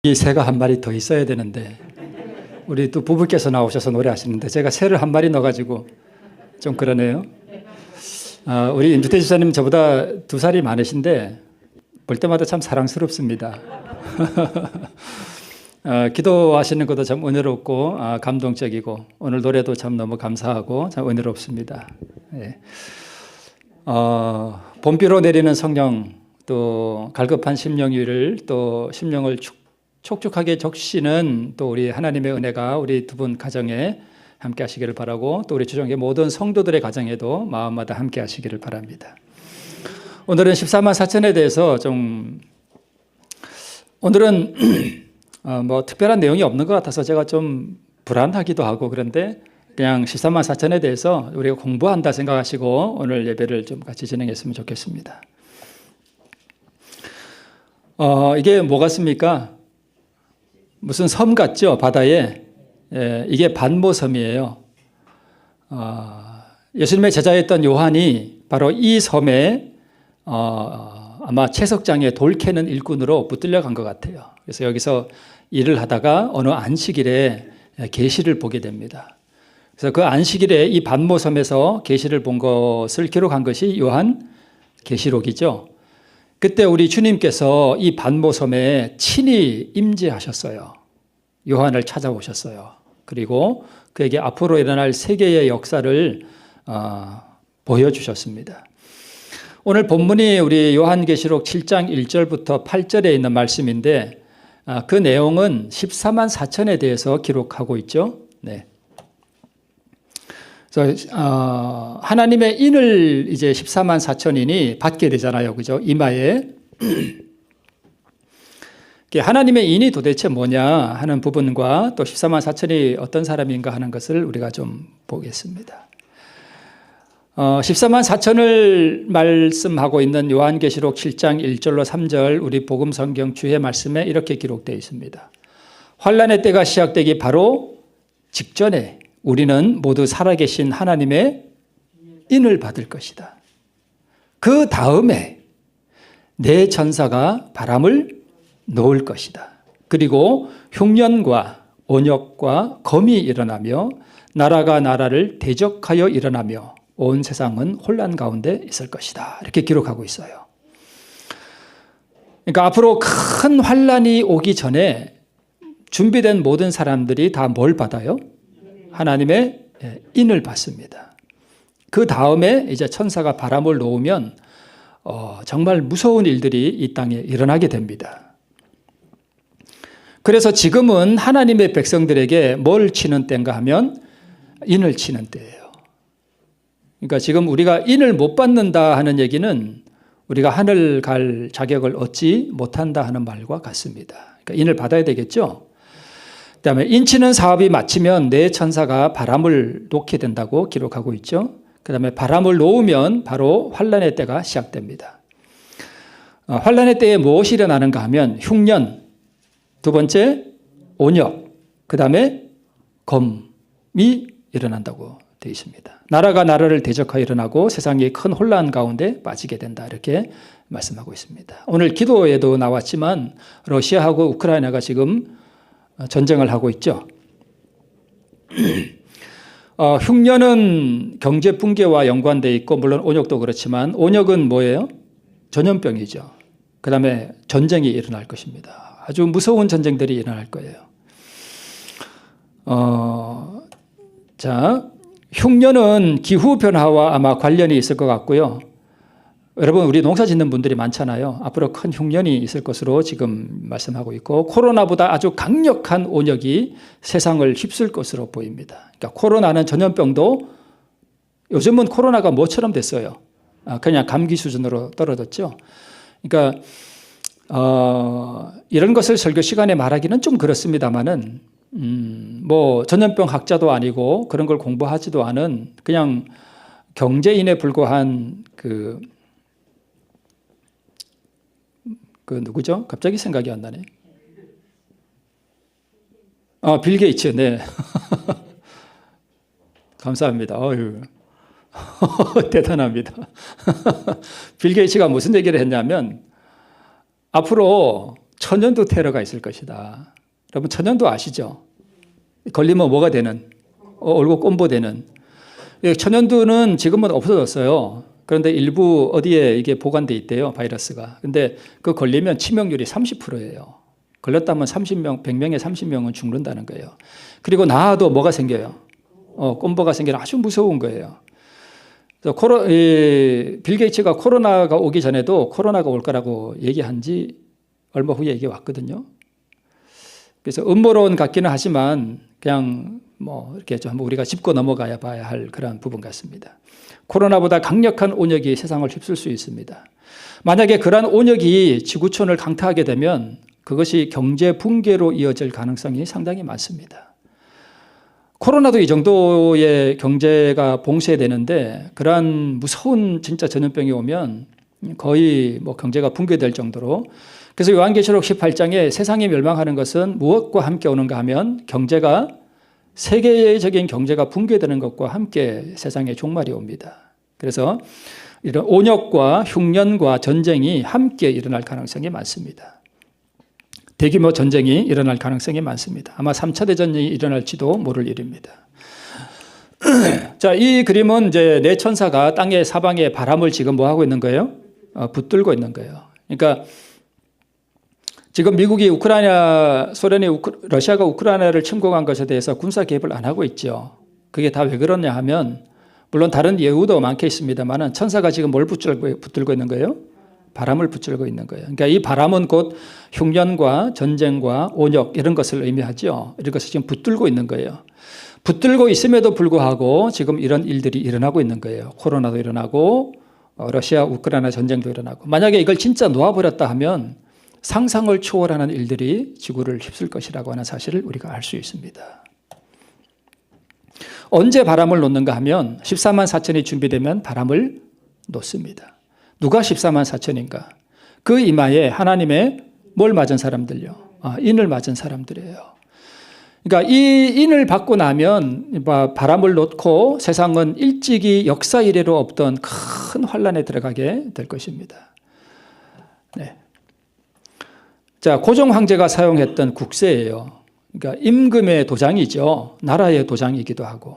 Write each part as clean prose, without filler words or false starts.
이 새가 한 마리 더 있어야 되는데 우리 또 부부께서 나오셔서 노래하시는데 제가 새를 한 마리 넣어가지고 좀 그러네요. 우리 임주태 집사님 저보다 2살이 많으신데 볼 때마다 참 사랑스럽습니다. 기도하시는 것도 참 은혜롭고 감동적이고 오늘 노래도 참 너무 감사하고 참 은혜롭습니다. 예. 봄비로 내리는 성령 또 갈급한 심령 위를 또 심령을 촉촉하게 적시는 또 우리 하나님의 은혜가 우리 두 분 가정에 함께 하시기를 바라고 또 우리 주정의 모든 성도들의 가정에도 마음마다 함께 하시기를 바랍니다. 오늘은 14만 4천에 대해서 좀 오늘은 뭐 특별한 내용이 없는 것 같아서 제가 좀 불안하기도 하고 그런데 그냥 14만 4천에 대해서 우리가 공부한다 생각하시고 오늘 예배를 좀 같이 진행했으면 좋겠습니다. 이게 뭐 같습니까? 무슨 섬 같죠? 바다에. 예, 이게 반모섬이에요. 예수님의 제자였던 요한이 바로 이 섬에 아마 채석장에 돌 캐는 일꾼으로 붙들려 간 것 같아요. 그래서 여기서 일을 하다가 어느 안식일에 계시를 보게 됩니다. 그래서 그 안식일에 이 반모섬에서 계시를 본 것을 기록한 것이 요한 계시록이죠. 그때 우리 주님께서 이 반모섬에 친히 임재하셨어요. 요한을 찾아오셨어요. 그리고 그에게 앞으로 일어날 세계의 역사를 보여주셨습니다. 오늘 본문이 우리 요한계시록 7장 1절부터 8절에 있는 말씀인데 그 내용은 14만 4천에 대해서 기록하고 있죠. 네. 그래서 하나님의 인을 이제 14만 4천인이 받게 되잖아요. 그죠? 이마에. 하나님의 인이 도대체 뭐냐 하는 부분과 또 14만 4천이 어떤 사람인가 하는 것을 우리가 좀 보겠습니다. 14만 4천을 말씀하고 있는 요한계시록 7장 1절로 3절 우리 복음 성경 주의 말씀에 이렇게 기록되어 있습니다. 환란의 때가 시작되기 바로 직전에 우리는 모두 살아계신 하나님의 인을 받을 것이다. 그 다음에 내 천사가 바람을 놓을 것이다. 그리고 흉년과 온역과 검이 일어나며 나라가 나라를 대적하여 일어나며 온 세상은 혼란 가운데 있을 것이다. 이렇게 기록하고 있어요. 그러니까 앞으로 큰 환란이 오기 전에 준비된 모든 사람들이 다 뭘 받아요? 하나님의 인을 받습니다. 그 다음에 이제 천사가 바람을 놓으면 정말 무서운 일들이 이 땅에 일어나게 됩니다. 그래서 지금은 하나님의 백성들에게 뭘 치는 때인가 하면 인을 치는 때예요. 그러니까 지금 우리가 인을 못 받는다 하는 얘기는 우리가 하늘 갈 자격을 얻지 못한다 하는 말과 같습니다. 그러니까 인을 받아야 되겠죠. 그다음에 인치는 사업이 마치면 내 천사가 바람을 놓게 된다고 기록하고 있죠. 그다음에 바람을 놓으면 바로 환란의 때가 시작됩니다. 환란의 때에 무엇이 일어나는가 하면 흉년, 두 번째 온역, 그다음에 검이 일어난다고 되어 있습니다. 나라가 나라를 대적하여 일어나고 세상이 큰 혼란 가운데 빠지게 된다 이렇게 말씀하고 있습니다. 오늘 기도에도 나왔지만 러시아하고 우크라이나가 지금 전쟁을 하고 있죠. 흉년은 경제 붕괴와 연관되어 있고 물론 온역도 그렇지만 온역은 뭐예요? 전염병이죠. 그 다음에 전쟁이 일어날 것입니다. 아주 무서운 전쟁들이 일어날 거예요. 자, 흉년은 기후변화와 아마 관련이 있을 것 같고요. 여러분 우리 농사 짓는 분들이 많잖아요. 앞으로 큰 흉년이 있을 것으로 지금 말씀하고 있고 코로나보다 아주 강력한 온역이 세상을 휩쓸 것으로 보입니다. 그러니까 코로나는 전염병도 요즘은 코로나가 뭐처럼 됐어요. 그냥 감기 수준으로 떨어졌죠. 그러니까 이런 것을 설교 시간에 말하기는 좀 그렇습니다만은 뭐 전염병 학자도 아니고 그런 걸 공부하지도 않은 그냥 경제인에 불과한 그 누구죠? 갑자기 생각이 안 나네. 빌 게이츠, 네. 감사합니다. 어휴. 대단합니다. 빌 게이츠가 무슨 얘기를 했냐면 앞으로 천연두 테러가 있을 것이다. 여러분 천연두 아시죠? 걸리면 뭐가 되는? 얼굴 꼼보되는. 천연두는 지금은 없어졌어요. 그런데 일부 어디에 이게 보관돼 있대요, 바이러스가. 근데 그 걸리면 치명률이 30%예요. 걸렸다면 30명, 100명에 30명은 죽는다는 거예요. 그리고 나아도 뭐가 생겨요? 꼼보가 생겨서 아주 무서운 거예요. 빌 게이츠가 코로나가 오기 전에도 코로나가 올 거라고 얘기한 지 얼마 후에 얘기 왔거든요. 그래서 음모론 같기는 하지만 그냥 뭐 이렇게 좀 우리가 짚고 넘어가야 봐야 할 그런 부분 같습니다. 코로나보다 강력한 온역이 세상을 휩쓸 수 있습니다. 만약에 그러한 온역이 지구촌을 강타하게 되면 그것이 경제 붕괴로 이어질 가능성이 상당히 많습니다. 코로나도 이 정도의 경제가 봉쇄되는데 그러한 무서운 진짜 전염병이 오면 거의 뭐 경제가 붕괴될 정도로. 그래서 요한계시록 18장에 세상이 멸망하는 것은 무엇과 함께 오는가 하면 경제가 세계적인 경제가 붕괴되는 것과 함께 세상에 종말이 옵니다. 그래서 이런 온역과 흉년과 전쟁이 함께 일어날 가능성이 많습니다. 대규모 전쟁이 일어날 가능성이 많습니다. 아마 3차 대전이 일어날지도 모를 일입니다. 자, 이 그림은 이제 네 천사가 땅의 사방에 바람을 지금 뭐 하고 있는 거예요? 붙들고 있는 거예요. 그러니까 지금 미국이 러시아가 우크라이나를 침공한 것에 대해서 군사 개입을 안 하고 있죠. 그게 다 왜 그러냐 하면 물론 다른 예우도 많게 있습니다만 천사가 지금 뭘 붙들고 있는 거예요? 바람을 붙들고 있는 거예요. 그러니까 이 바람은 곧 흉년과 전쟁과 온역 이런 것을 의미하죠. 이런 것을 지금 붙들고 있는 거예요. 붙들고 있음에도 불구하고 지금 이런 일들이 일어나고 있는 거예요. 코로나도 일어나고 러시아 우크라이나 전쟁도 일어나고. 만약에 이걸 진짜 놓아버렸다 하면 상상을 초월하는 일들이 지구를 휩쓸 것이라고 하는 사실을 우리가 알 수 있습니다. 언제 바람을 놓는가 하면 14만 4천이 준비되면 바람을 놓습니다. 누가 14만 4천인가? 그 이마에 하나님의 뭘 맞은 사람들요? 인을 맞은 사람들이에요. 그러니까 이 인을 받고 나면 바람을 놓고 세상은 일찍이 역사 이래로 없던 큰 환란에 들어가게 될 것입니다. 네. 자, 고종 황제가 사용했던 국세예요. 그러니까 임금의 도장이죠. 나라의 도장이기도 하고.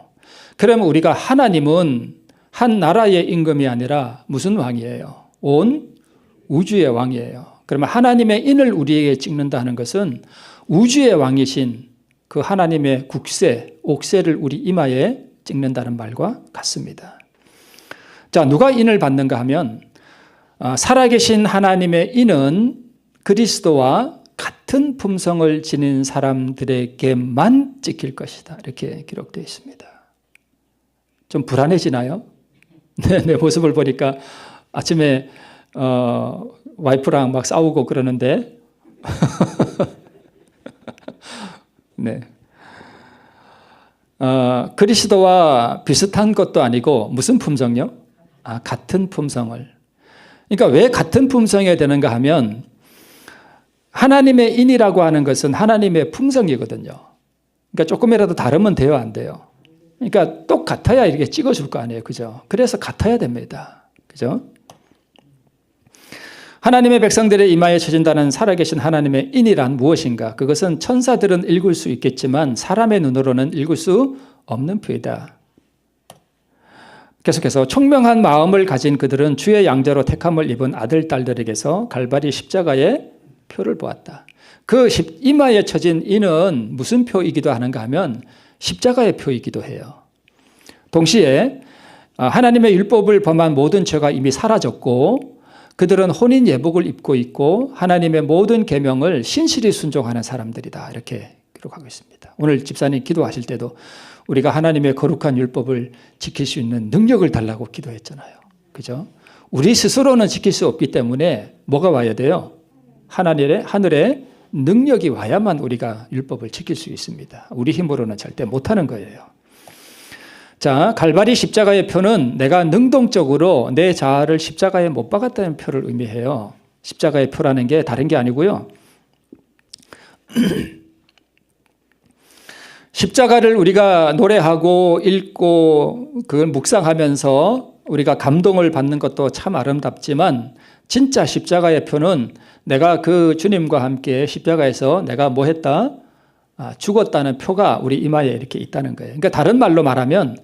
그러면 우리가 하나님은 한 나라의 임금이 아니라 무슨 왕이에요? 온 우주의 왕이에요. 그러면 하나님의 인을 우리에게 찍는다는 것은 우주의 왕이신 그 하나님의 국세, 옥세를 우리 이마에 찍는다는 말과 같습니다. 자, 누가 인을 받는가 하면 살아계신 하나님의 인은 그리스도와 같은 품성을 지닌 사람들에게만 찍힐 것이다. 이렇게 기록되어 있습니다. 좀 불안해지나요? 내 모습을 보니까 아침에 와이프랑 막 싸우고 그러는데 네. 그리스도와 비슷한 것도 아니고 무슨 품성요? 같은 품성을. 그러니까 왜 같은 품성이 되는가 하면 하나님의 인이라고 하는 것은 하나님의 품성이거든요. 그러니까 조금이라도 다르면 돼요, 안 돼요? 그러니까 똑같아야 이렇게 찍어줄 거 아니에요, 그죠? 그래서 같아야 됩니다, 그죠? 하나님의 백성들의 이마에 쳐진다는 살아계신 하나님의 인이란 무엇인가? 그것은 천사들은 읽을 수 있겠지만 사람의 눈으로는 읽을 수 없는 표이다. 계속해서 총명한 마음을 가진 그들은 주의 양자로 택함을 입은 아들, 딸들에게서 갈바리 십자가의 표를 보았다. 그 이마에 쳐진 인은 무슨 표이기도 하는가 하면 십자가의 표이기도 해요. 동시에 하나님의 율법을 범한 모든 죄가 이미 사라졌고 그들은 혼인 예복을 입고 있고 하나님의 모든 계명을 신실히 순종하는 사람들이다. 이렇게 기록하고 있습니다. 오늘 집사님 기도하실 때도 우리가 하나님의 거룩한 율법을 지킬 수 있는 능력을 달라고 기도했잖아요. 그죠? 우리 스스로는 지킬 수 없기 때문에 뭐가 와야 돼요? 하늘의 능력이 와야만 우리가 율법을 지킬 수 있습니다. 우리 힘으로는 절대 못하는 거예요. 자, 갈바리 십자가의 표는 내가 능동적으로 내 자아를 십자가에 못 박았다는 표를 의미해요. 십자가의 표라는 게 다른 게 아니고요. 십자가를 우리가 노래하고 읽고 그걸 묵상하면서 우리가 감동을 받는 것도 참 아름답지만 진짜 십자가의 표는 내가 그 주님과 함께 십자가에서 내가 뭐 했다? 죽었다는 표가 우리 이마에 이렇게 있다는 거예요. 그러니까 다른 말로 말하면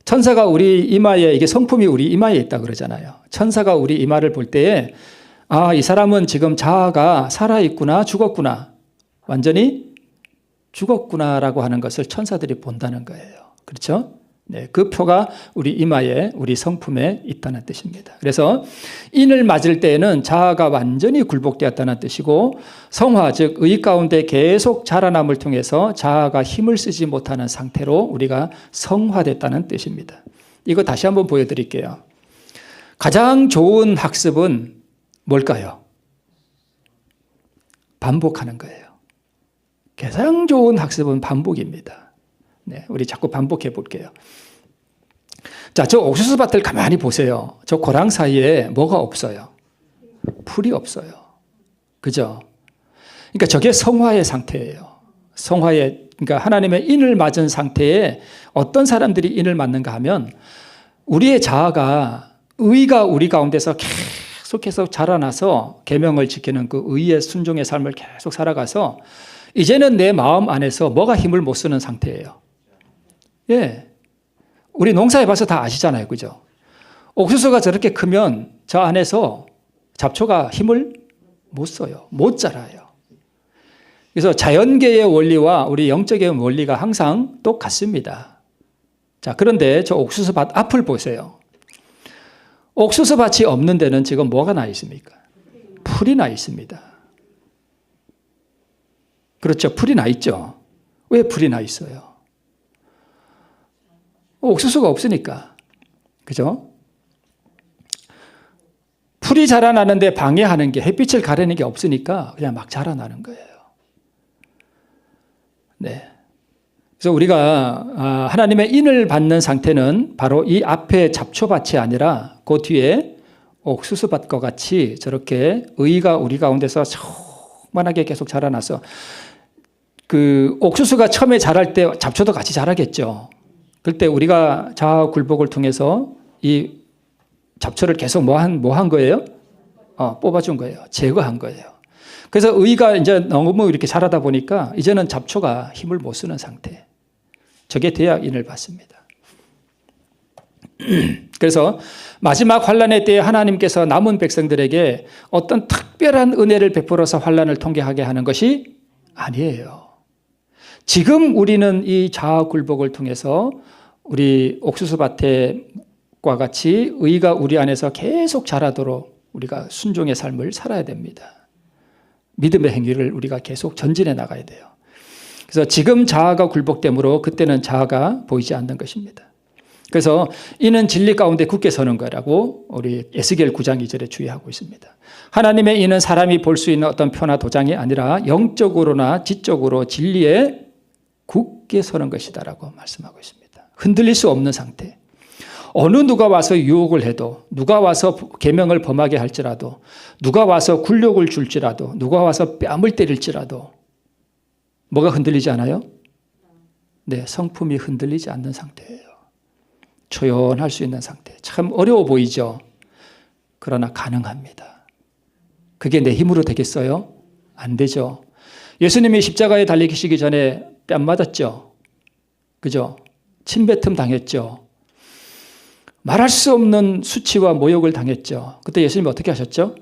천사가 우리 이마에, 이게 성품이 우리 이마에 있다 그러잖아요. 천사가 우리 이마를 볼 때에 이 사람은 지금 자아가 살아있구나, 죽었구나, 완전히 죽었구나라고 하는 것을 천사들이 본다는 거예요. 그렇죠? 네, 그 표가 우리 이마에, 우리 성품에 있다는 뜻입니다. 그래서 인을 맞을 때에는 자아가 완전히 굴복되었다는 뜻이고, 성화, 즉 의 가운데 계속 자라남을 통해서 자아가 힘을 쓰지 못하는 상태로 우리가 성화됐다는 뜻입니다. 이거 다시 한번 보여드릴게요. 가장 좋은 학습은 뭘까요? 반복하는 거예요. 가장 좋은 학습은 반복입니다. 네, 우리 자꾸 반복해 볼게요. 자, 저 옥수수밭을 가만히 보세요. 저 고랑 사이에 뭐가 없어요? 풀이 없어요. 그죠? 그러니까 저게 성화의 상태예요. 성화의, 그러니까 하나님의 인을 맞은 상태에 어떤 사람들이 인을 맞는가 하면 우리의 자아가, 의가 우리 가운데서 계속해서 자라나서 계명을 지키는 그 의의 순종의 삶을 계속 살아가서 이제는 내 마음 안에서 뭐가 힘을 못 쓰는 상태예요. 예. 우리 농사해 봐서 다 아시잖아요. 그죠? 옥수수가 저렇게 크면 저 안에서 잡초가 힘을 못 써요. 못 자라요. 그래서 자연계의 원리와 우리 영적의 원리가 항상 똑같습니다. 자, 그런데 저 옥수수밭 앞을 보세요. 옥수수밭이 없는 데는 지금 뭐가 나 있습니까? 풀이 나 있습니다. 그렇죠. 풀이 나 있죠. 왜 풀이 나 있어요? 옥수수가 없으니까. 그죠? 풀이 자라나는데 방해하는 게, 햇빛을 가리는 게 없으니까 그냥 막 자라나는 거예요. 네. 그래서 우리가 하나님의 인을 받는 상태는 바로 이 앞에 잡초밭이 아니라 그 뒤에 옥수수밭과 같이 저렇게 의가 우리 가운데서 충만하게 계속 자라나서, 그 옥수수가 처음에 자랄 때 잡초도 같이 자라겠죠. 그때 우리가 자아 굴복을 통해서 이 잡초를 계속 뭐 한 거예요? 뽑아준 거예요. 제거한 거예요. 그래서 의가 이제 너무 이렇게 자라다 보니까 이제는 잡초가 힘을 못 쓰는 상태. 저게 돼야 인을 받습니다. 그래서 마지막 환란의 때에 하나님께서 남은 백성들에게 어떤 특별한 은혜를 베풀어서 환란을 통과하게 하는 것이 아니에요. 지금 우리는 이 자아 굴복을 통해서 우리 옥수수밭과 같이 의가 우리 안에서 계속 자라도록 우리가 순종의 삶을 살아야 됩니다. 믿음의 행위를 우리가 계속 전진해 나가야 돼요. 그래서 지금 자아가 굴복되므로 그때는 자아가 보이지 않는 것입니다. 그래서 이는 진리 가운데 굳게 서는 거라고 우리 에스겔 9장 2절에 주의하고 있습니다. 하나님의 이는 사람이 볼 수 있는 어떤 표나 도장이 아니라 영적으로나 지적으로 진리에 굳게 서는 것이다라고 말씀하고 있습니다. 흔들릴 수 없는 상태. 어느 누가 와서 유혹을 해도, 누가 와서 계명을 범하게 할지라도, 누가 와서 굴욕을 줄지라도, 누가 와서 뺨을 때릴지라도 뭐가 흔들리지 않아요? 네, 성품이 흔들리지 않는 상태예요. 초연할 수 있는 상태. 참 어려워 보이죠? 그러나 가능합니다. 그게 내 힘으로 되겠어요? 안 되죠. 예수님이 십자가에 달리시기 전에 뺨 맞았죠? 그죠? 침뱉음 당했죠? 말할 수 없는 수치와 모욕을 당했죠. 그때 예수님이 어떻게 하셨죠?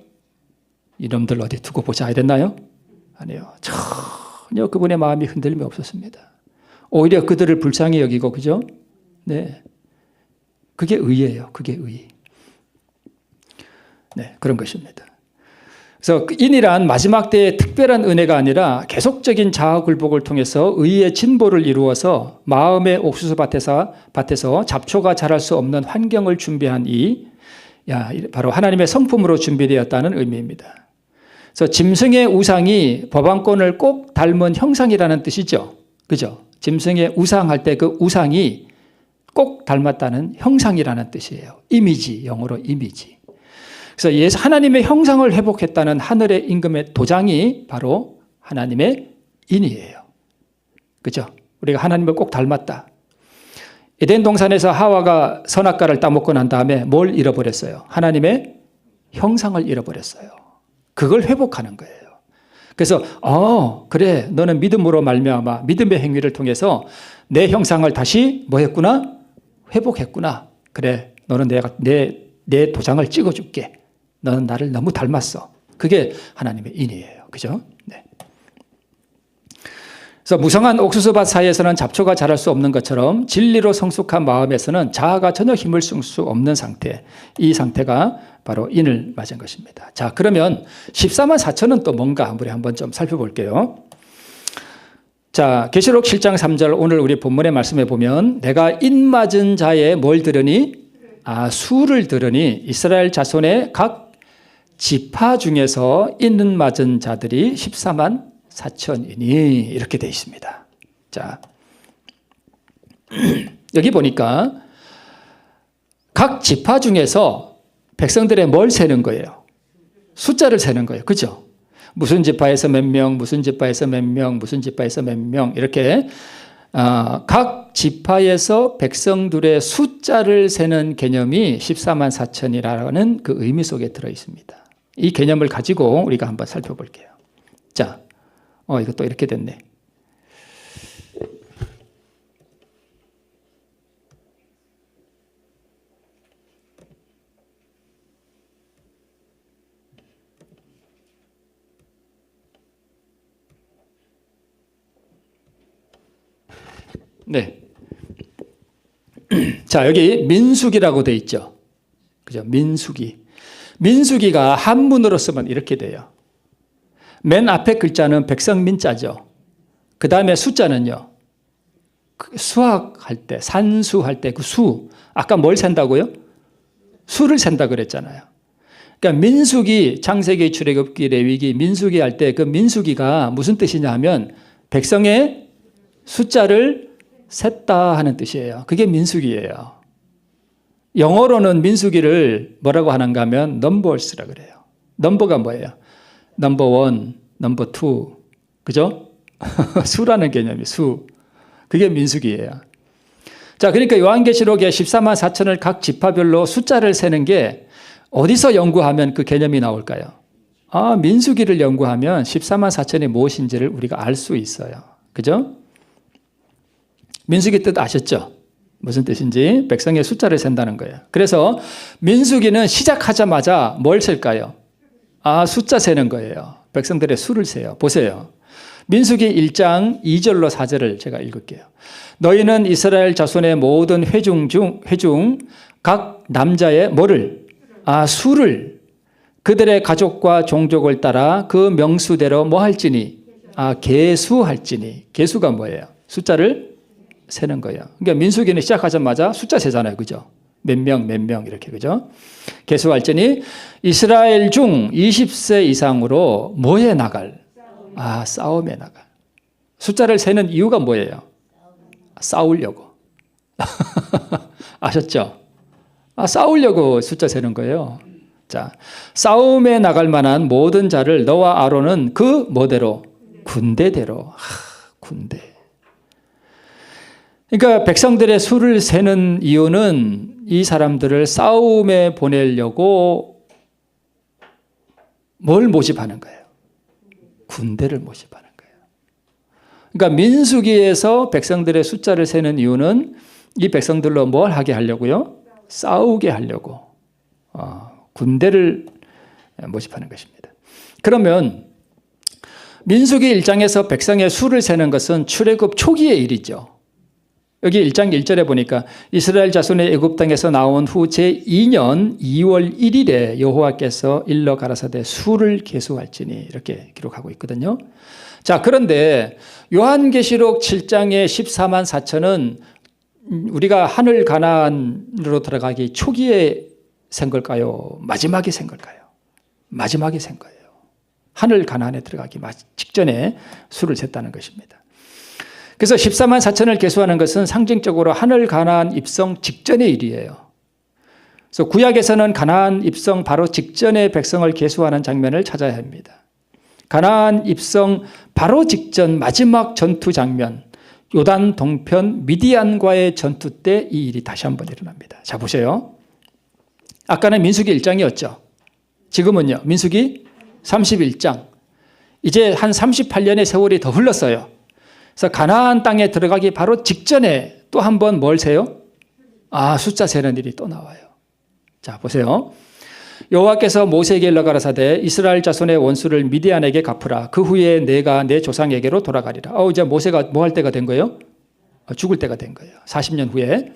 이놈들 어디 두고 보자 이랬나요? 아니요. 전혀 그분의 마음이 흔들림이 없었습니다. 오히려 그들을 불쌍히 여기고, 그죠? 네. 그게 의예요. 그게 의. 네, 그런 것입니다. 그래서 인이란 마지막 때의 특별한 은혜가 아니라 계속적인 자아 굴복을 통해서 의의 진보를 이루어서 마음의 옥수수밭에서 잡초가 자랄 수 없는 환경을 준비한 바로 하나님의 성품으로 준비되었다는 의미입니다. 그래서 짐승의 우상이 법안권을 꼭 닮은 형상이라는 뜻이죠. 그죠? 짐승의 우상할 때 그 우상이 꼭 닮았다는 형상이라는 뜻이에요. 이미지, 영어로 이미지. 그래서 하나님의 형상을 회복했다는 하늘의 임금의 도장이 바로 하나님의 인이에요. 그죠? 우리가 하나님을 꼭 닮았다. 에덴 동산에서 하와가 선악과를 따먹고 난 다음에 뭘 잃어버렸어요? 하나님의 형상을 잃어버렸어요. 그걸 회복하는 거예요. 그래서 그래, 너는 믿음으로 말미암아 믿음의 행위를 통해서 내 형상을 다시 뭐 했구나? 회복했구나. 그래, 너는 내가 내 도장을 찍어줄게. 너는 나를 너무 닮았어. 그게 하나님의 인이에요. 그죠? 네. 그래서 무성한 옥수수밭 사이에서는 잡초가 자랄 수 없는 것처럼 진리로 성숙한 마음에서는 자아가 전혀 힘을 쓸 수 없는 상태, 이 상태가 바로 인을 맞은 것입니다. 자, 그러면 14만 4천은 또 뭔가 우리 한번 좀 살펴볼게요. 자, 계시록 7장 3절 오늘 우리 본문의 말씀에 보면 내가 인 맞은 자의 뭘 들으니? 수를 들으니 이스라엘 자손의 각 지파 중에서 인 맞은 자들이 14만 4천이니 이렇게 되어 있습니다. 자, 여기 보니까 각 지파 중에서 백성들의 뭘 세는 거예요? 숫자를 세는 거예요. 그죠? 무슨 지파에서 몇 명, 무슨 지파에서 몇 명, 무슨 지파에서 몇 명 이렇게 각 지파에서 백성들의 숫자를 세는 개념이 14만 4천이라는 그 의미 속에 들어 있습니다. 이 개념을 가지고 우리가 한번 살펴볼게요. 자, 이것도 이렇게 됐네. 네. 자, 여기 민수기라고 돼 있죠. 그죠? 민수기. 민수기가 한문으로 쓰면 이렇게 돼요. 맨 앞에 글자는 백성민자죠. 그 다음에 숫자는요. 수학할 때, 산수할 때 그 수. 아까 뭘 센다고요? 수를 센다 그랬잖아요. 그러니까 민수기, 창세기, 출애굽기, 레위기, 민수기 할 때 그 민수기가 무슨 뜻이냐 하면 백성의 숫자를 셌다 하는 뜻이에요. 그게 민수기예요. 영어로는 민수기를 뭐라고 하는가 하면 넘버스라 그래요. 넘버가 뭐예요? 넘버 1, 넘버 2. 그죠? 수라는 개념이 수. 그게 민수기예요. 자, 그러니까 요한계시록에 14만 4천을 각 지파별로 숫자를 세는 게 어디서 연구하면 그 개념이 나올까요? 민수기를 연구하면 14만 4천이 무엇인지를 우리가 알 수 있어요. 그죠? 민수기 뜻 아셨죠? 무슨 뜻인지 백성의 숫자를 센다는 거예요. 그래서 민수기는 시작하자마자 뭘 셀까요? 숫자 세는 거예요. 백성들의 수를 세요. 보세요. 민수기 1장 2절로 4절을 제가 읽을게요. 너희는 이스라엘 자손의 모든 회중 각 남자의 뭐를? 수를 그들의 가족과 종족을 따라 그 명수대로 뭐 할지니? 계수할지니. 계수가 뭐예요? 숫자를 세는 거예요. 그러니까 민수기는 시작하자마자 숫자 세잖아요. 그죠? 몇 명 이렇게. 그죠? 계수할지니 이스라엘 중 20세 이상으로 뭐에 나갈? 싸움에 나갈. 숫자를 세는 이유가 뭐예요? 싸우려고. 아셨죠? 싸우려고 숫자 세는 거예요. 자, 싸움에 나갈 만한 모든 자를 너와 아론은 그 뭐대로? 군대대로. 군대. 그러니까 백성들의 수를 세는 이유는 이 사람들을 싸움에 보내려고 뭘 모집하는 거예요? 군대를 모집하는 거예요. 그러니까 민수기에서 백성들의 숫자를 세는 이유는 이 백성들로 뭘 하게 하려고요? 싸우게 하려고 군대를 모집하는 것입니다. 그러면 민수기 1장에서 백성의 수를 세는 것은 출애굽 초기의 일이죠. 여기 1장 1절에 보니까 이스라엘 자손의 애굽 땅에서 나온 후 제2년 2월 1일에 여호와께서 일러 가라사대 수를 계수할지니 이렇게 기록하고 있거든요. 자, 그런데 요한계시록 7장의 14만 4천은 우리가 하늘 가나안으로 들어가기 초기에 센 걸까요? 마지막에 센 걸까요? 마지막에 센 거예요. 하늘 가나안에 들어가기 직전에 수를 셌다는 것입니다. 그래서 14만 4천을 계수하는 것은 상징적으로 하늘 가나안 입성 직전의 일이에요. 그래서 구약에서는 가나안 입성 바로 직전에 백성을 계수하는 장면을 찾아야 합니다. 가나안 입성 바로 직전 마지막 전투 장면, 요단 동편 미디안과의 전투 때 이 일이 다시 한번 일어납니다. 자, 보세요. 아까는 민수기 1장이었죠. 지금은요. 민수기 31장. 이제 한 38년의 세월이 더 흘렀어요. 그래서 가나안 땅에 들어가기 바로 직전에 또 한 번 뭘 세요? 숫자 세는 일이 또 나와요. 자, 보세요. 여호와께서 모세에게 일러 가라사대 이스라엘 자손의 원수를 미디안에게 갚으라. 그 후에 내가 내 조상에게로 돌아가리라. 이제 모세가 뭐 할 때가 된 거예요? 죽을 때가 된 거예요. 40년 후에.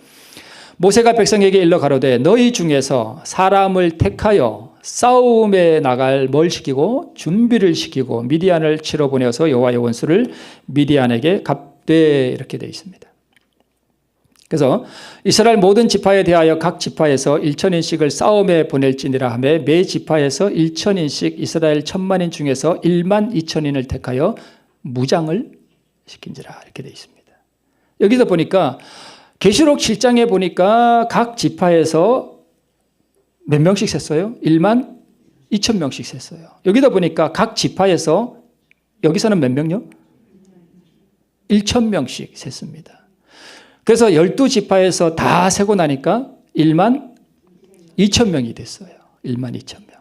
모세가 백성에게 일러 가로되 너희 중에서 사람을 택하여 싸움에 나갈 뭘 시키고 준비를 시키고 미디안을 치러 보내어서 여호와의 원수를 미디안에게 갚되 이렇게 되어 있습니다. 그래서 이스라엘 모든 지파에 대하여 각 지파에서 1,000인씩을 싸움에 보낼지니라 하며 매 지파에서 1,000인씩 이스라엘 1,000만인 중에서 12,000인을 택하여 무장을 시킨지라 이렇게 되어 있습니다. 여기서 보니까 계시록 7장에 보니까 각 지파에서 몇 명씩 셌어요? 12,000명씩 셌어요. 여기다 보니까 각 지파에서 여기서는 몇 명요? 1,000명씩 셌습니다. 그래서 12지파에서 다 세고 나니까 12,000명이 됐어요. 12,000명.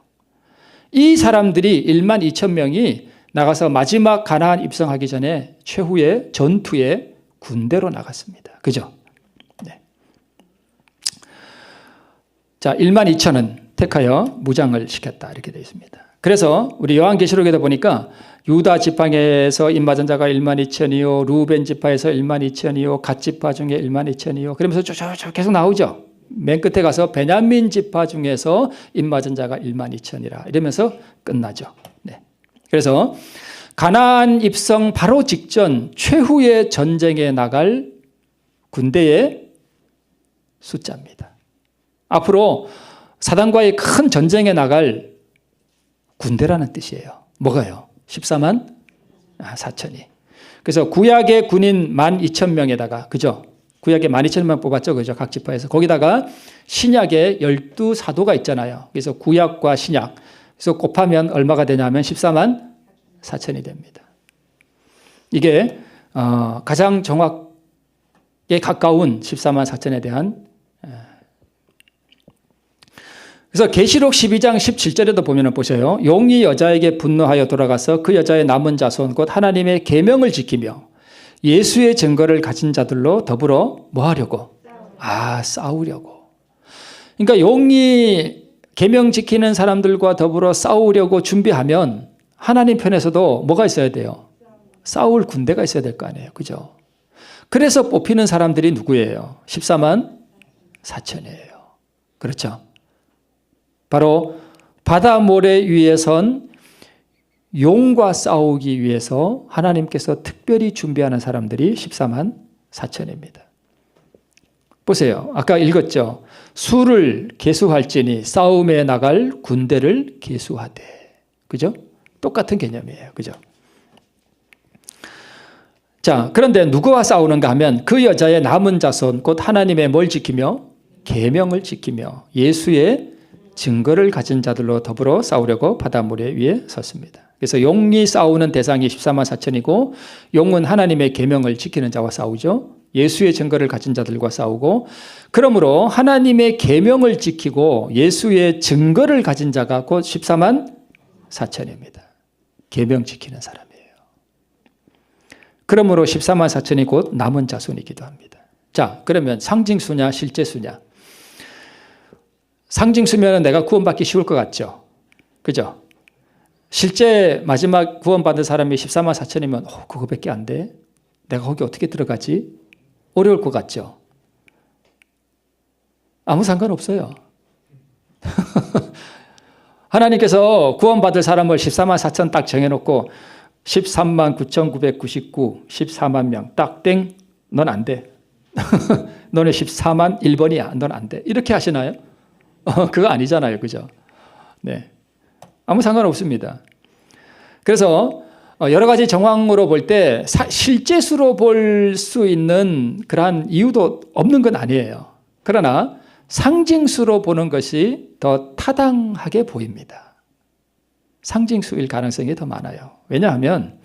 이 사람들이 12,000명이 나가서 마지막 가나안 입성하기 전에 최후의 전투에 군대로 나갔습니다. 그죠? 네. 자, 12,000은 택하여 무장을 시켰다. 이렇게 되어 있습니다. 그래서 우리 요한계시록에도 보니까 유다 지파에서 입맞은 자가 12,000이요, 루벤 지파에서 12,000이요, 갓 지파 중에 12,000이요. 그러면서 쭉 계속 나오죠. 맨 끝에 가서 베냐민 지파 중에서 입맞은 자가 12,000이라 이러면서 끝나죠. 네. 그래서 가나안 입성 바로 직전 최후의 전쟁에 나갈 군대의 숫자입니다. 앞으로 사단과의 큰 전쟁에 나갈 군대라는 뜻이에요. 뭐가요? 14만 4천이. 그래서 구약의 군인 12,000명에다가, 그죠? 구약에 12,000명 뽑았죠. 그죠? 각 지파에서. 거기다가 신약에 12사도가 있잖아요. 그래서 구약과 신약. 그래서 곱하면 얼마가 되냐면 14만 4천이 됩니다. 이게 가장 정확에 가까운 14만 4천에 대한. 그래서 계시록 12장 17절에도 보면 보세요. 용이 여자에게 분노하여 돌아가서 그 여자의 남은 자손 곧 하나님의 계명을 지키며 예수의 증거를 가진 자들로 더불어 뭐 하려고? 싸우려고. 그러니까 용이 계명 지키는 사람들과 더불어 싸우려고 준비하면 하나님 편에서도 뭐가 있어야 돼요? 싸울 군대가 있어야 될 거 아니에요. 그죠? 그래서 뽑히는 사람들이 누구예요? 14만 4천이에요. 그렇죠? 바로 바다 모래 위에 선 용과 싸우기 위해서 하나님께서 특별히 준비하는 사람들이 14만 4천입니다. 보세요. 아까 읽었죠. 수를 계수할지니 싸움에 나갈 군대를 계수하되. 그죠? 똑같은 개념이에요. 그죠? 자, 그런데 누구와 싸우는가 하면 그 여자의 남은 자손 곧 하나님의 뭘 지키며? 계명을 지키며 예수의 증거를 가진 자들로 더불어 싸우려고 바닷물에 위에 섰습니다. 그래서 용이 싸우는 대상이 14만 4천이고 용은 하나님의 계명을 지키는 자와 싸우죠. 예수의 증거를 가진 자들과 싸우고 그러므로 하나님의 계명을 지키고 예수의 증거를 가진 자가 곧 14만 4천입니다. 계명 지키는 사람이에요. 그러므로 14만 4천이 곧 남은 자손이기도 합니다. 자, 그러면 상징수냐 실제수냐? 상징수면 내가 구원받기 쉬울 것 같죠? 그죠? 실제 마지막 구원받은 사람이 14만 4천이면 그거밖에 안 돼? 내가 거기 어떻게 들어가지? 어려울 것 같죠? 아무 상관없어요. 하나님께서 구원받을 사람을 14만 4천 딱 정해놓고 13만 9,999, 14만 명 딱 땡, 넌 안 돼. 너네 14만 1번이야. 넌 안 돼. 이렇게 하시나요? 그거 아니잖아요. 그죠? 네. 아무 상관없습니다. 그래서 여러 가지 정황으로 볼 때 실제 수로 볼 수 있는 그러한 이유도 없는 건 아니에요. 그러나 상징수로 보는 것이 더 타당하게 보입니다. 상징수일 가능성이 더 많아요. 왜냐하면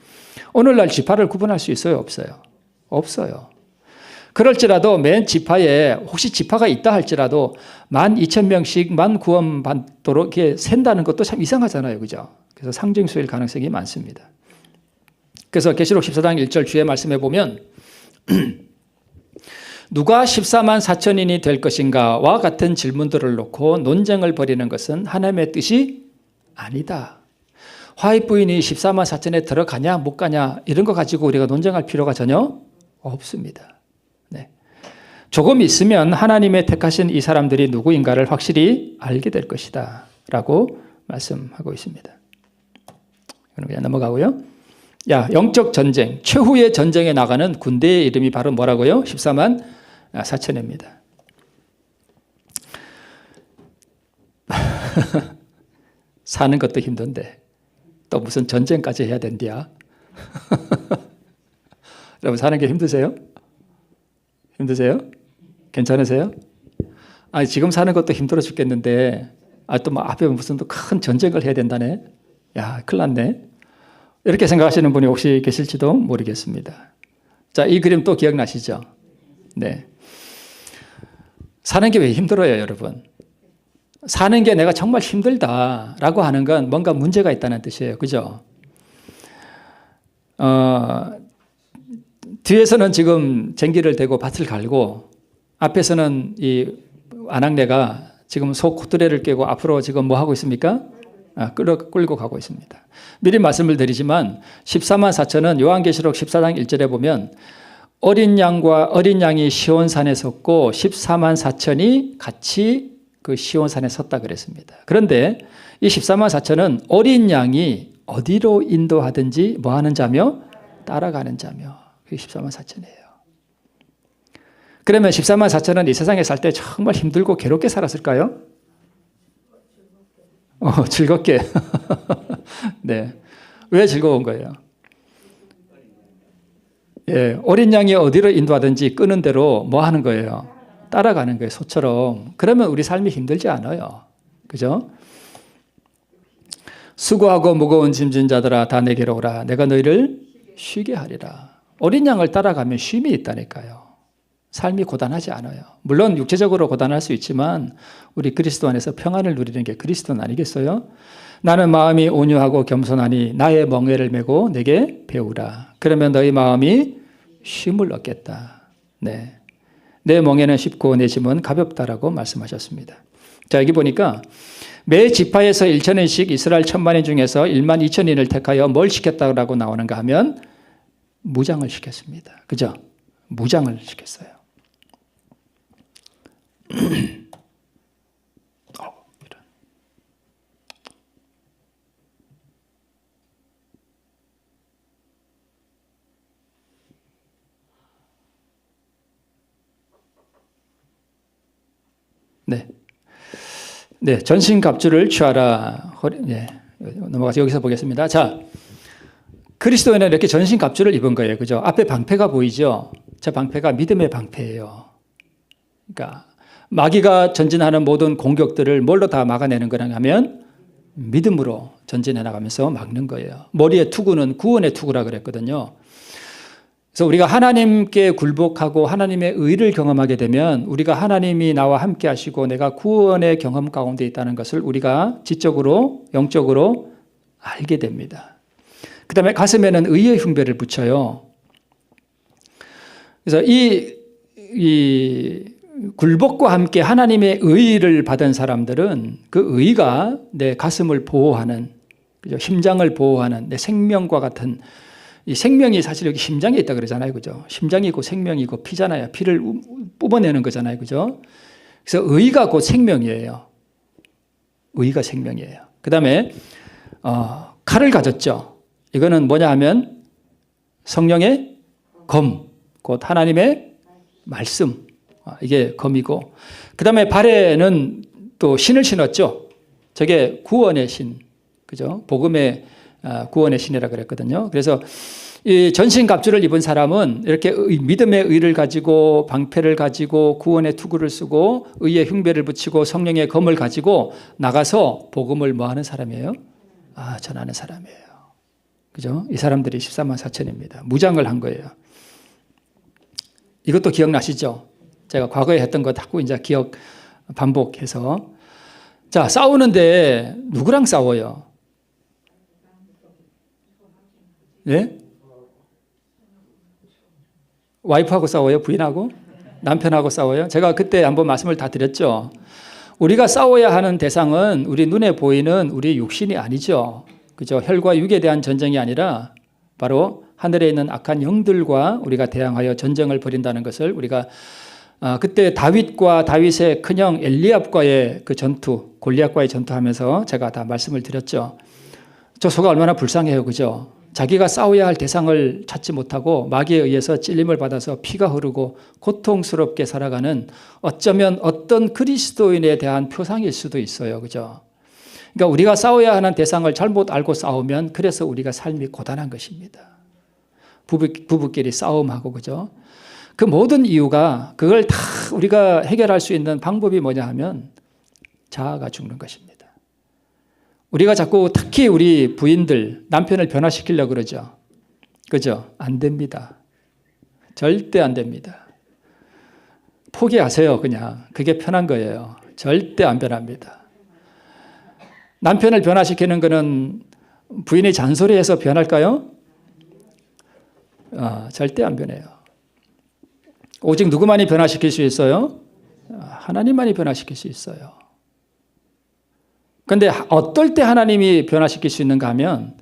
오늘날 지파를 구분할 수 있어요? 없어요? 없어요. 그럴지라도 맨 지파에 혹시 지파가 있다 할지라도 12,000명씩만 구원받도록 이렇게 센다는 것도 참 이상하잖아요. 그죠? 그래서 상징수일 가능성이 많습니다. 그래서 계시록 14장 1절 주의 말씀에 보면 누가 14만 4천인이 될 것인가와 같은 질문들을 놓고 논쟁을 벌이는 것은 하나님의 뜻이 아니다. 화입 부인이 14만 4천에 들어가냐 못 가냐 이런 거 가지고 우리가 논쟁할 필요가 전혀 없습니다. 네. 조금 있으면 하나님의 택하신 이 사람들이 누구인가를 확실히 알게 될 것이다 라고 말씀하고 있습니다. 그럼 그냥 넘어가고요. 영적 전쟁, 최후의 전쟁에 나가는 군대의 이름이 바로 뭐라고요? 14만 4천입니다. 사는 것도 힘든데 또 무슨 전쟁까지 해야 된디야? 여러분 사는 게 힘드세요? 힘드세요? 괜찮으세요? 아니 지금 사는 것도 힘들어 죽겠는데 또 뭐 앞에 무슨 또 큰 전쟁을 해야 된다네? 야, 큰일 났네. 이렇게 생각하시는 분이 혹시 계실지도 모르겠습니다. 자, 이 그림 또 기억나시죠? 네. 사는 게 왜 힘들어요, 여러분? 사는 게 내가 정말 힘들다라고 하는 건 뭔가 문제가 있다는 뜻이에요. 그죠? 뒤에서는 지금 쟁기를 대고 밭을 갈고 앞에서는 이 아낙네가 지금 소 코트레를 깨고 앞으로 지금 뭐 하고 있습니까? 끌고 가고 있습니다. 미리 말씀을 드리지만 14만 4천은 요한계시록 14장 1절에 보면 어린 양이 시온산에 섰고 14만 4천이 같이 그 시온산에 섰다 그랬습니다. 그런데 이 14만 4천은 어린 양이 어디로 인도하든지 뭐 하는 자며 따라가는 자며 그게 14만 4천이에요. 그러면 14만 4천은 이 세상에 살 때 정말 힘들고 괴롭게 살았을까요? 즐겁게. 네. 왜 즐거운 거예요? 예, 어린 양이 어디로 인도하든지 끄는 대로 뭐 하는 거예요? 따라가는 거예요. 소처럼. 그러면 우리 삶이 힘들지 않아요. 그죠? 수고하고 무거운 짐진 자들아 다 내게로 오라. 내가 너희를 쉬게 하리라. 어린 양을 따라가면 쉼이 있다니까요. 삶이 고단하지 않아요. 물론 육체적으로 고단할 수 있지만 우리 그리스도 안에서 평안을 누리는 게 그리스도는 아니겠어요? 나는 마음이 온유하고 겸손하니 나의 멍에를 메고 내게 배우라. 그러면 너희 마음이 쉼을 얻겠다. 네. 내 멍에는 쉽고 내 짐은 가볍다라고 말씀하셨습니다. 자, 여기 보니까 매 지파에서 1,000인씩 이스라엘 1,000만인 중에서 12,000인을 택하여 뭘 시켰다고 나오는가 하면 무장을 시켰습니다. 그죠? 무장을 시켰어요. 네. 네, 전신갑주를 취하라. 네, 넘어가서 여기서 보겠습니다. 자, 그리스도인은 이렇게 전신갑주를 입은 거예요. 그죠? 앞에 방패가 보이죠? 저 방패가 믿음의 방패예요. 그러니까 마귀가 전진하는 모든 공격들을 뭘로 다 막아내는 거냐 하면 믿음으로 전진해 나가면서 막는 거예요. 머리의 투구는 구원의 투구라 그랬거든요. 그래서 우리가 하나님께 굴복하고 하나님의 의를 경험하게 되면 우리가 하나님이 나와 함께 하시고 내가 구원의 경험 가운데 있다는 것을 우리가 지적으로 영적으로 알게 됩니다. 그 다음에 가슴에는 의의 흉배를 붙여요. 그래서 이 굴복과 함께 하나님의 의를 받은 사람들은 그 의가 내 가슴을 보호하는, 그죠? 심장을 보호하는 내 생명과 같은, 이 생명이 사실 여기 심장에 있다 그러잖아요. 그죠? 심장이고 생명이고 피잖아요. 피를 뿜어내는 거잖아요. 그죠? 그래서 의가 곧 생명이에요. 의가 생명이에요. 그 다음에 칼을 가졌죠. 이거는 뭐냐 하면 성령의 검, 곧 하나님의 말씀. 이게 검이고, 그 다음에 발에는 또 신을 신었죠. 저게 구원의 신, 그죠? 복음의 구원의 신이라 그랬거든요. 그래서 이 전신갑주를 입은 사람은 이렇게 믿음의 의를 가지고 방패를 가지고 구원의 투구를 쓰고 의의 흉배를 붙이고 성령의 검을 가지고 나가서 복음을 뭐 하는 사람이에요? 전하는 사람이에요. 그죠? 이 사람들이 14만 4천입니다. 무장을 한 거예요. 이것도 기억나시죠? 제가 과거에 했던 거 자꾸 이제 기억 반복해서. 자, 싸우는데 누구랑 싸워요? 네? 와이프하고 싸워요? 부인하고? 남편하고 싸워요? 제가 그때 한번 말씀을 다 드렸죠. 우리가 싸워야 하는 대상은 우리 눈에 보이는 우리 육신이 아니죠. 그죠? 혈과 육에 대한 전쟁이 아니라 바로 하늘에 있는 악한 영들과 우리가 대항하여 전쟁을 벌인다는 것을 우리가 그때 다윗과 다윗의 큰형 엘리압과의 그 전투, 골리앗과의 전투하면서 제가 다 말씀을 드렸죠. 저 소가 얼마나 불쌍해요. 그죠? 자기가 싸워야 할 대상을 찾지 못하고 마귀에 의해서 찔림을 받아서 피가 흐르고 고통스럽게 살아가는 어쩌면 어떤 그리스도인에 대한 표상일 수도 있어요. 그죠? 그러니까 우리가 싸워야 하는 대상을 잘못 알고 싸우면 그래서 우리가 삶이 고단한 것입니다. 부부끼리 싸움하고, 그죠? 그 모든 이유가 그걸 다 우리가 해결할 수 있는 방법이 뭐냐 하면 자아가 죽는 것입니다. 우리가 자꾸 특히 우리 부인들, 남편을 변화시키려고 그러죠. 그죠? 안 됩니다. 절대 안 됩니다. 포기하세요, 그냥. 그게 편한 거예요. 절대 안 변합니다. 남편을 변화시키는 거는 부인이 잔소리해서 변할까요? 절대 안 변해요. 오직 누구만이 변화시킬 수 있어요? 하나님만이 변화시킬 수 있어요. 그런데 어떨 때 하나님이 변화시킬 수 있는가 하면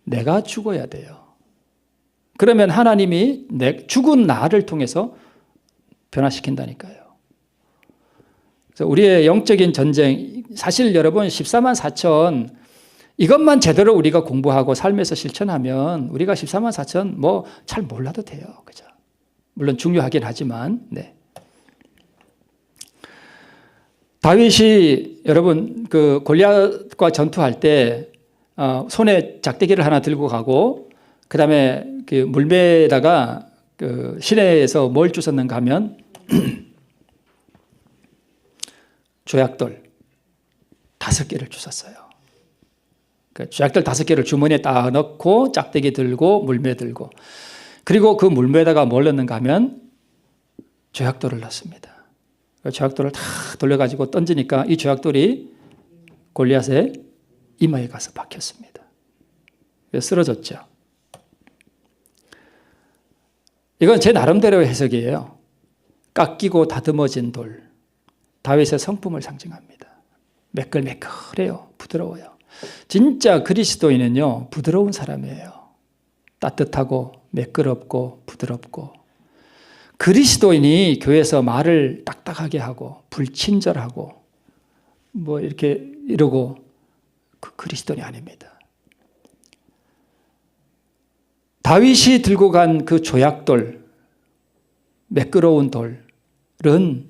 내가 죽어야 돼요. 그러면 하나님이 죽은 나를 통해서 변화시킨다니까요. 그래서 우리의 영적인 전쟁, 사실 여러분 14만 4천 이것만 제대로 우리가 공부하고 삶에서 실천하면 우리가 14만 4천 뭐 잘 몰라도 돼요. 그죠? 물론 중요하긴 하지만, 네. 다윗이 여러분 그 골리앗과 전투할 때 손에 작대기를 하나 들고 가고 그 다음에 그 물매에다가 그 시내에서 뭘 주웠는가 하면 조약돌 5개를 주웠어요. 그 조약돌 5개를 주머니에 딱 넣고 짝대기 들고 물매 들고 그리고 그 물매에다가 뭘 넣는가 하면 조약돌을 넣습니다. 조약돌을 다 돌려가지고 던지니까 이 조약돌이 골리앗의 이마에 가서 박혔습니다. 쓰러졌죠. 이건 제 나름대로의 해석이에요. 깎이고 다듬어진 돌. 다윗의 성품을 상징합니다. 매끌매끌해요. 부드러워요. 진짜 그리스도인은요, 부드러운 사람이에요. 따뜻하고 매끄럽고 부드럽고. 그리스도인이 교회에서 말을 딱딱하게 하고 불친절하고 뭐 이렇게 이러고 그 그리스도인이 아닙니다. 다윗이 들고 간 그 조약돌, 매끄러운 돌은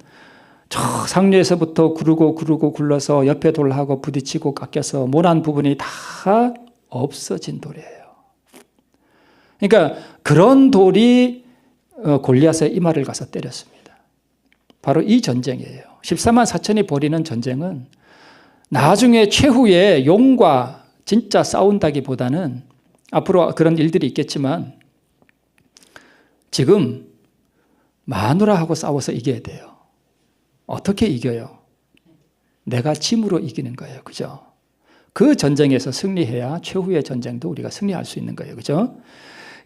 저 상류에서부터 구르고 굴러서 옆에 돌하고 부딪히고 깎여서 모난 부분이 다 없어진 돌이에요. 그러니까 그런 돌이 골리앗의 이마를 가서 때렸습니다. 바로 이 전쟁이에요. 14만 4천이 벌이는 전쟁은 나중에 최후의 용과 진짜 싸운다기보다는 앞으로 그런 일들이 있겠지만 지금 마누라하고 싸워서 이겨야 돼요. 어떻게 이겨요? 내가 짐으로 이기는 거예요. 그죠? 그 전쟁에서 승리해야 최후의 전쟁도 우리가 승리할 수 있는 거예요. 그죠?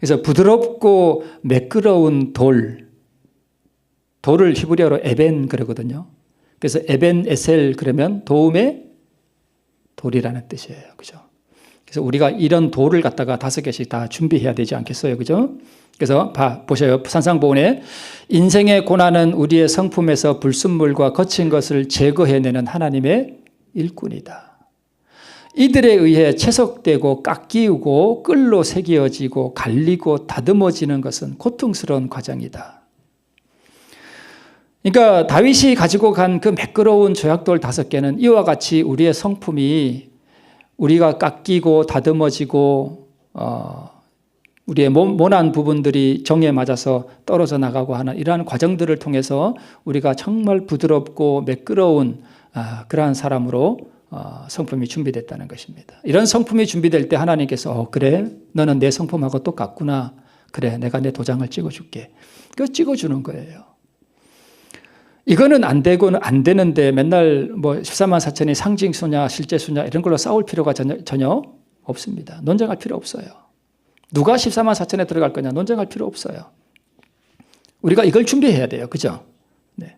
그래서 부드럽고 매끄러운 돌을 히브리어로 에벤 그러거든요. 그래서 에벤 에셀 그러면 도움의 돌이라는 뜻이에요. 그죠? 그래서 우리가 이런 돌을 갖다가 5개씩 다 준비해야 되지 않겠어요? 그죠? 그래서 보셔요. 산상보훈에 인생의 고난은 우리의 성품에서 불순물과 거친 것을 제거해내는 하나님의 일꾼이다. 이들에 의해 채석되고 깎이고 끌로 새겨지고 갈리고 다듬어지는 것은 고통스러운 과정이다. 그러니까 다윗이 가지고 간 그 매끄러운 조약돌 5개는 이와 같이 우리의 성품이 우리가 깎이고 다듬어지고 우리의 모난 부분들이 정에 맞아서 떨어져 나가고 하는 이러한 과정들을 통해서 우리가 정말 부드럽고 매끄러운 그러한 사람으로 성품이 준비됐다는 것입니다. 이런 성품이 준비될 때 하나님께서 그래 너는 내 성품하고 똑같구나 그래, 내가 내 도장을 찍어줄게. 그거 찍어주는 거예요. 이거는 안 되고는 안 되는데 맨날 뭐 14만 4천이 상징수냐 실제수냐 이런 걸로 싸울 필요가 전혀 없습니다. 논쟁할 필요 없어요. 누가 14만 4천에 들어갈 거냐 논쟁할 필요 없어요. 우리가 이걸 준비해야 돼요. 그죠? 네.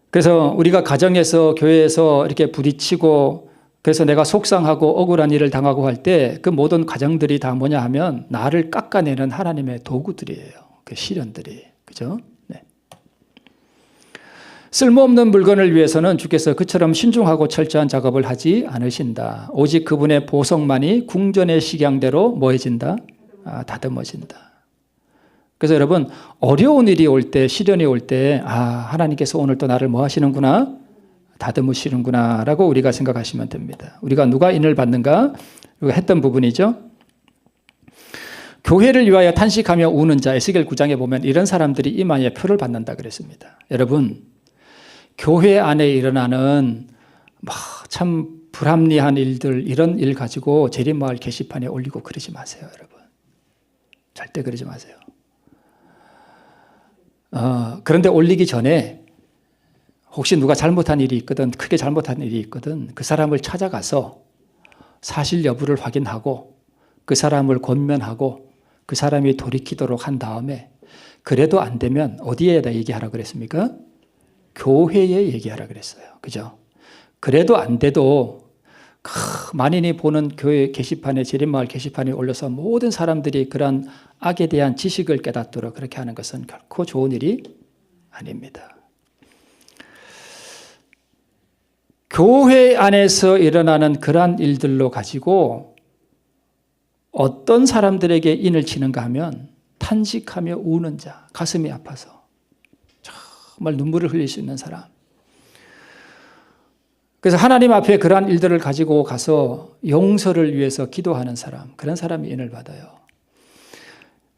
그래서 우리가 가정에서 교회에서 이렇게 부딪히고 그래서 내가 속상하고 억울한 일을 당하고 할 때 그 모든 가정들이 다 뭐냐 하면 나를 깎아내는 하나님의 도구들이에요. 그 시련들이. 그죠? 네. 쓸모없는 물건을 위해서는 주께서 그처럼 신중하고 철저한 작업을 하지 않으신다. 오직 그분의 보석만이 궁전의 식양대로 뭐해진다? 다듬어진다. 그래서 여러분 어려운 일이 올 때 시련이 올 때 하나님께서 오늘 또 나를 뭐 하시는구나? 다듬으시는구나 라고 우리가 생각하시면 됩니다. 우리가 누가 인을 받는가? 우리가 했던 부분이죠. 교회를 위하여 탄식하며 우는 자 에스겔 9장에 보면 이런 사람들이 이마에 표를 받는다 그랬습니다. 여러분 교회 안에 일어나는 참 불합리한 일들 이런 일 가지고 재림마을 게시판에 올리고 그러지 마세요. 여러분 절대 그러지 마세요. 그런데 올리기 전에 혹시 누가 잘못한 일이 있거든 크게 잘못한 일이 있거든 그 사람을 찾아가서 사실 여부를 확인하고 그 사람을 권면하고 그 사람이 돌이키도록 한 다음에 그래도 안 되면 어디에다 얘기하라 그랬습니까? 교회에 얘기하라 그랬어요. 그죠? 그래도 안 돼도 만인이 보는 교회 게시판에 재림마을 게시판에 올려서 모든 사람들이 그런 악에 대한 지식을 깨닫도록 그렇게 하는 것은 결코 좋은 일이 아닙니다. 교회 안에서 일어나는 그러한 일들로 가지고 어떤 사람들에게 인을 치는가 하면 탄식하며 우는 자, 가슴이 아파서 정말 눈물을 흘릴 수 있는 사람. 그래서 하나님 앞에 그러한 일들을 가지고 가서 용서를 위해서 기도하는 사람, 그런 사람이 인을 받아요.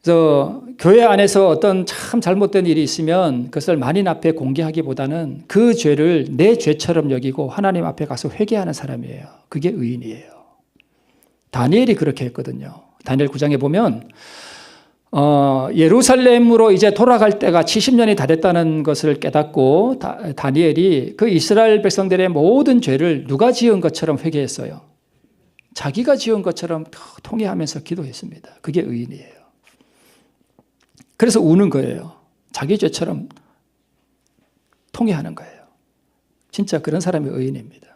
그래서 교회 안에서 어떤 참 잘못된 일이 있으면 그것을 만인 앞에 공개하기보다는 그 죄를 내 죄처럼 여기고 하나님 앞에 가서 회개하는 사람이에요. 그게 의인이에요. 다니엘이 그렇게 했거든요. 다니엘 9장에 보면 예루살렘으로 이제 돌아갈 때가 70년이 다 됐다는 것을 깨닫고 다니엘이 그 이스라엘 백성들의 모든 죄를 누가 지은 것처럼 회개했어요. 자기가 지은 것처럼 통회하면서 기도했습니다. 그게 의인이에요. 그래서 우는 거예요. 자기 죄처럼 통회하는 거예요. 진짜 그런 사람이 의인입니다.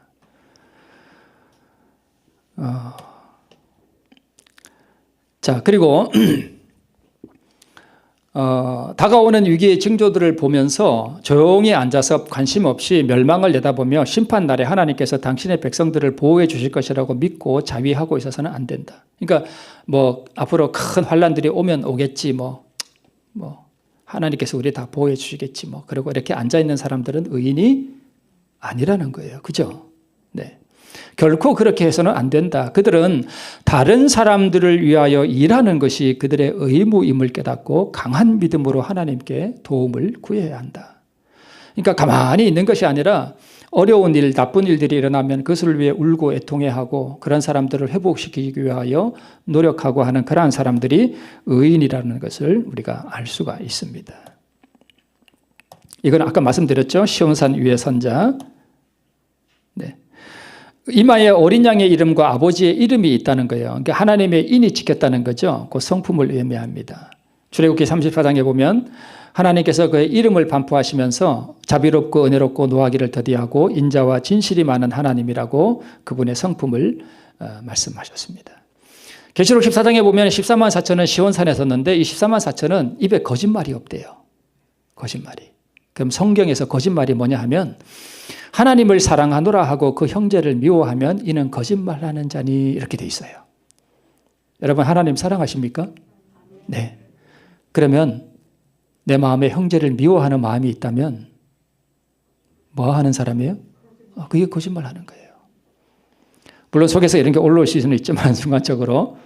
자, 그리고 다가오는 위기의 징조들을 보면서 조용히 앉아서 관심 없이 멸망을 내다보며 심판날에 하나님께서 당신의 백성들을 보호해 주실 것이라고 믿고 자위하고 있어서는 안 된다. 그러니까 뭐 앞으로 큰 환란들이 오면 오겠지 뭐 하나님께서 우리 다 보호해 주시겠지 뭐 그리고 이렇게 앉아 있는 사람들은 의인이 아니라는 거예요. 그죠? 네. 결코 그렇게 해서는 안 된다. 그들은 다른 사람들을 위하여 일하는 것이 그들의 의무임을 깨닫고 강한 믿음으로 하나님께 도움을 구해야 한다. 그러니까 가만히 있는 것이 아니라 어려운 일, 나쁜 일들이 일어나면 그것을 위해 울고 애통해하고 그런 사람들을 회복시키기 위하여 노력하고 하는 그러한 사람들이 의인이라는 것을 우리가 알 수가 있습니다. 이건 아까 말씀드렸죠. 시온산 위에 선자. 네. 이마에 어린 양의 이름과 아버지의 이름이 있다는 거예요. 그러니까 하나님의 인이 지켰다는 거죠. 그 성품을 의미합니다. 출애굽기 34장에 보면 하나님께서 그의 이름을 반포하시면서 자비롭고 은혜롭고 노하기를 더디하고 인자와 진실이 많은 하나님이라고 그분의 성품을 말씀하셨습니다. 계시록 14장에 보면 14만 4천은 시온산에 섰는데 이 14만 4천은 입에 거짓말이 없대요. 거짓말이. 그럼 성경에서 거짓말이 뭐냐 하면 하나님을 사랑하노라 하고 그 형제를 미워하면 이는 거짓말하는 자니 이렇게 돼 있어요. 여러분 하나님 사랑하십니까? 네. 그러면 내 마음에 형제를 미워하는 마음이 있다면 뭐 하는 사람이에요? 그게 거짓말하는 거예요. 물론 속에서 이런 게 올라올 수는 있지만 순간적으로.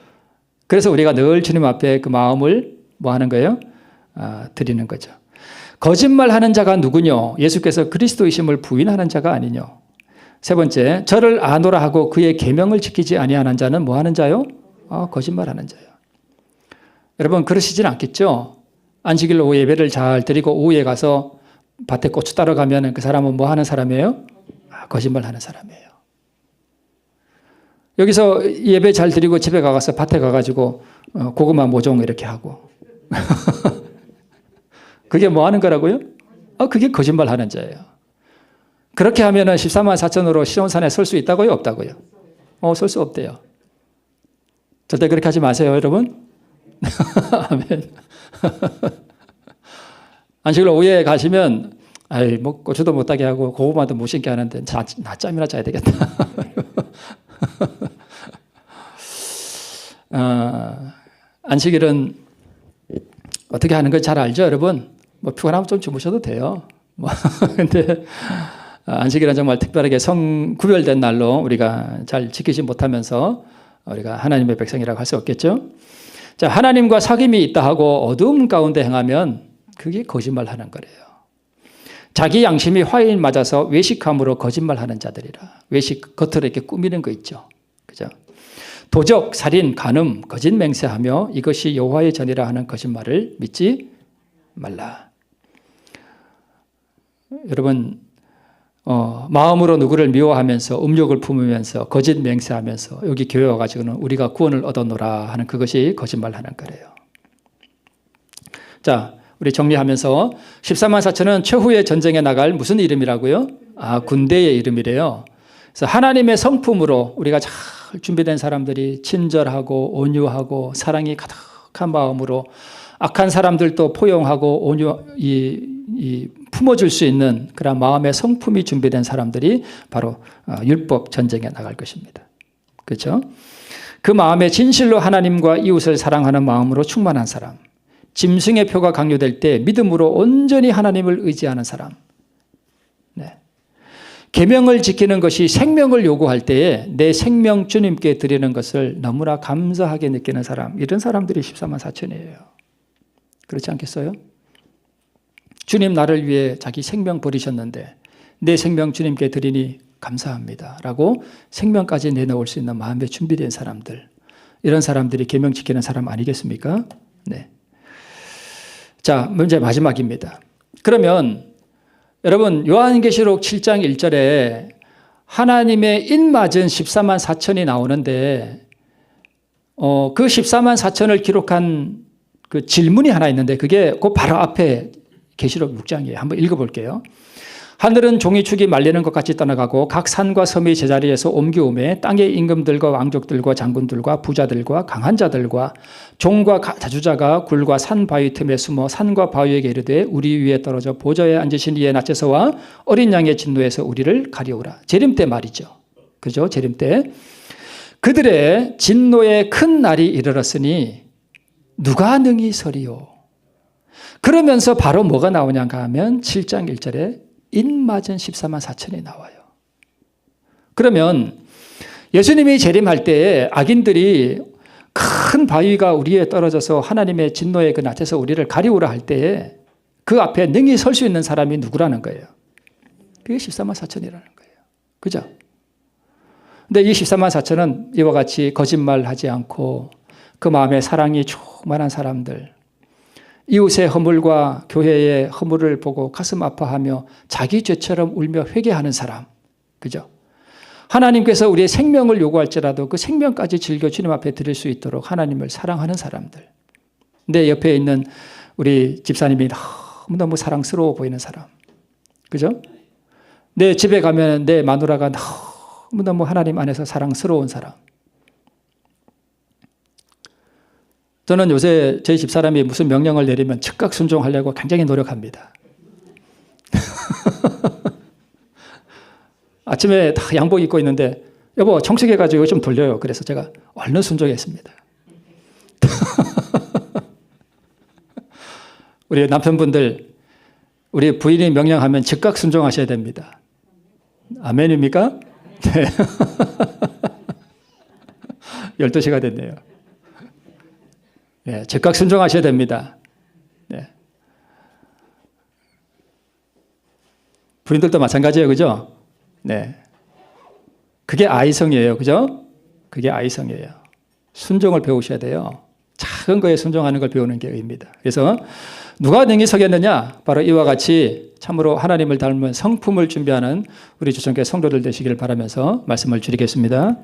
그래서 우리가 늘 주님 앞에 그 마음을 뭐 하는 거예요? 드리는 거죠. 거짓말하는 자가 누구뇨? 예수께서 그리스도이심을 부인하는 자가 아니뇨? 세 번째, 저를 아노라 하고 그의 계명을 지키지 아니하는 자는 뭐 하는 자요? 거짓말하는 자요. 여러분 그러시진 않겠죠? 안식일 오후 예배를 잘 드리고 오후에 가서 밭에 고추 따러 가면 그 사람은 뭐 하는 사람이에요? 거짓말 하는 사람이에요. 여기서 예배 잘 드리고 집에 가서 밭에 가가지고 고구마 모종 이렇게 하고 그게 뭐 하는 거라고요? 그게 거짓말 하는 자예요. 그렇게 하면은 14만 4천으로 시온산에 설 수 있다고요? 없다고요? 설 수 없대요. 절대 그렇게 하지 마세요, 여러분. 아멘. 안식일 오후에 가시면, 뭐 고추도 못 따게 하고 고구마도 못 심게 하는데 낮잠이나 자야 되겠다. 안식일은 어떻게 하는 걸 잘 알죠, 여러분? 뭐 피곤하면 좀 주무셔도 돼요. 근데 안식일은 정말 특별하게 구별된 날로 우리가 잘 지키지 못하면서 우리가 하나님의 백성이라고 할 수 없겠죠. 자, 하나님과 사귐이 있다 하고 어두움 가운데 행하면 그게 거짓말하는 거래요. 자기 양심이 화인 맞아서 외식함으로 거짓말하는 자들이라. 외식 겉으로 이렇게 꾸미는 거 있죠. 그죠? 도적, 살인, 간음, 거짓 맹세하며 이것이 여호와의 전이라 하는 거짓말을 믿지 말라. 여러분, 마음으로 누구를 미워하면서 음욕을 품으면서 거짓 맹세하면서 여기 교회 와가지고는 우리가 구원을 얻어노라 하는 그것이 거짓말하는 거래요. 자, 우리 정리하면서 14만 4천은 최후의 전쟁에 나갈 무슨 이름이라고요? 군대의 이름이래요. 그래서 하나님의 성품으로 우리가 잘 준비된 사람들이 친절하고 온유하고 사랑이 가득한 마음으로 악한 사람들도 포용하고 품어줄 수 있는 그런 마음의 성품이 준비된 사람들이 바로 율법 전쟁에 나갈 것입니다. 그렇죠? 그 마음에 진실로 하나님과 이웃을 사랑하는 마음으로 충만한 사람, 짐승의 표가 강요될 때 믿음으로 온전히 하나님을 의지하는 사람, 계명을 지키는 것이 생명을 요구할 때에 내 생명 주님께 드리는 것을 너무나 감사하게 느끼는 사람, 이런 사람들이 14만 4천이에요. 그렇지 않겠어요? 주님 나를 위해 자기 생명 버리셨는데 내 생명 주님께 드리니 감사합니다 라고 생명까지 내놓을 수 있는 마음에 준비된 사람들, 이런 사람들이 계명 지키는 사람 아니겠습니까? 네. 자, 문제 마지막입니다. 그러면 여러분 요한계시록 7장 1절에 하나님의 인맞은 14만 4천이 나오는데 그 14만 4천을 기록한 그 질문이 하나 있는데 그게 그 바로 앞에 계시록 6장이에요. 한번 읽어볼게요. 하늘은 종이축이 말리는 것 같이 떠나가고 각 산과 섬이 제자리에서 옮겨오매 땅의 임금들과 왕족들과 장군들과 부자들과 강한 자들과 종과 자주자가 굴과 산 바위 틈에 숨어 산과 바위에게 이르되 우리 위에 떨어져 보좌에 앉으신 이의 낯에서와 어린 양의 진노에서 우리를 가리우라. 재림 때 말이죠. 그죠? 재림 때. 그들의 진노의 큰 날이 이르렀으니 누가 능히 서리요. 그러면서 바로 뭐가 나오냐가 하면 7장 1절에 인맞은 14만 4천이 나와요. 그러면 예수님이 재림할 때에 악인들이 큰 바위가 우리에 떨어져서 하나님의 진노의 그 낯에서 우리를 가리우라 할 때에 그 앞에 능히 설 수 있는 사람이 누구라는 거예요? 그게 14만 4천이라는 거예요. 그죠? 근데 이 14만 4천은 이와 같이 거짓말하지 않고 그 마음에 사랑이 충만한 사람들, 이웃의 허물과 교회의 허물을 보고 가슴 아파하며 자기 죄처럼 울며 회개하는 사람. 그죠? 하나님께서 우리의 생명을 요구할지라도 그 생명까지 즐겨 주님 앞에 드릴 수 있도록 하나님을 사랑하는 사람들. 내 옆에 있는 우리 집사님이 너무너무 사랑스러워 보이는 사람. 그죠? 내 집에 가면 내 마누라가 너무너무 하나님 안에서 사랑스러운 사람. 저는 요새 저희 집사람이 무슨 명령을 내리면 즉각 순종하려고 굉장히 노력합니다. 아침에 다 양복 입고 있는데 여보 청소해가지고 좀 돌려요. 그래서 제가 얼른 순종했습니다. 우리 남편분들 우리 부인이 명령하면 즉각 순종하셔야 됩니다. 아멘입니까? 네. 12시가 됐네요. 네, 즉각 순종하셔야 됩니다. 네. 부인들도 마찬가지예요. 그죠? 네. 그게 아이성이에요. 그죠? 그게 아이성이에요. 순종을 배우셔야 돼요. 작은 거에 순종하는 걸 배우는 게 의입니다. 그래서 누가 능히 서겠느냐? 바로 이와 같이 참으로 하나님을 닮은 성품을 준비하는 우리 주천교회 성도들 되시길 바라면서 말씀을 줄이겠습니다.